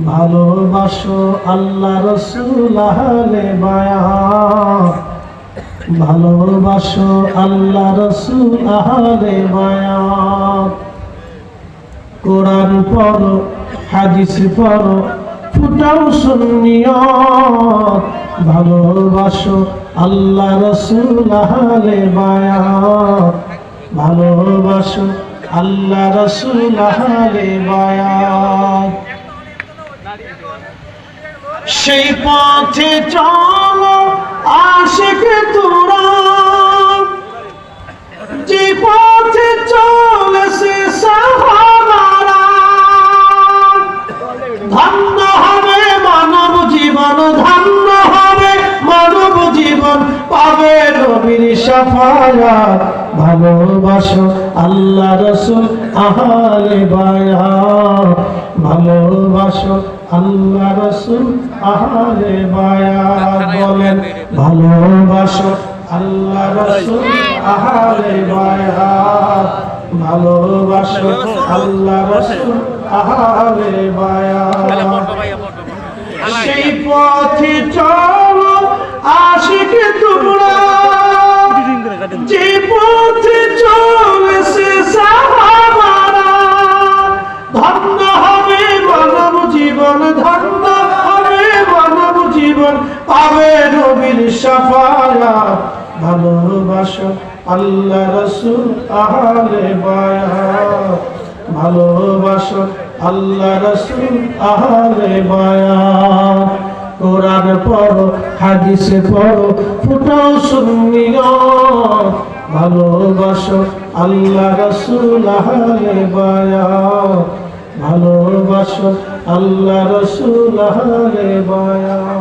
ভালোবাসো আল্লাহ রসুল আহলে বায়াত, ভালোবাসো আল্লাহ রসুল আহলে বায়াত। কোরআন পড়ো, হাদিস পড়ো, ফুটাও সুন্নিয়ত, ভালোবাসো আল্লাহ রসুল আহলে বায়াত, ভালোবাসো আল্লাহ রসুল আহলে বায়াত। সেই পথে চলো আশিক তোরা, যে পথে চলেছে সাহাবারা। ধন্য হবে মানব জীবন, ধন্য হবে মানব জীবন, পাবে নবীর শাফায়াত। ভালোবাসো আল্লাহ রসুল আহলে বায়াত, ভালোবাসো আল্লাহ রসুল আহলে বায়াত। বলেন ভালোবাসো আল্লাহ রসুল আহলে বায়াত, ভালোবাসো আল্লাহ রসুল আহলে বায়াত। সেই পথে চলো আশিক তোমরা, যে পথে চলেছে সাহাবারা। ধন্য হবে মানব জীবন, ধন্য হবে মানব জীবন, পাবে নবীর শাফায়াত। ভালোবাসো আল্লাহ রসুল আহলে বায়াত, ভালোবাসো আল্লাহ রসুল আহলে বায়াত। কোরআন পড়ো, হাদিস পড়ো, ফুটাও সুন্নিয়ত, ভালোবাসো আল্লাহ রসুল আহলে বায়াত, ভালোবাসো আল্লাহ রসুল আহলে বায়াত।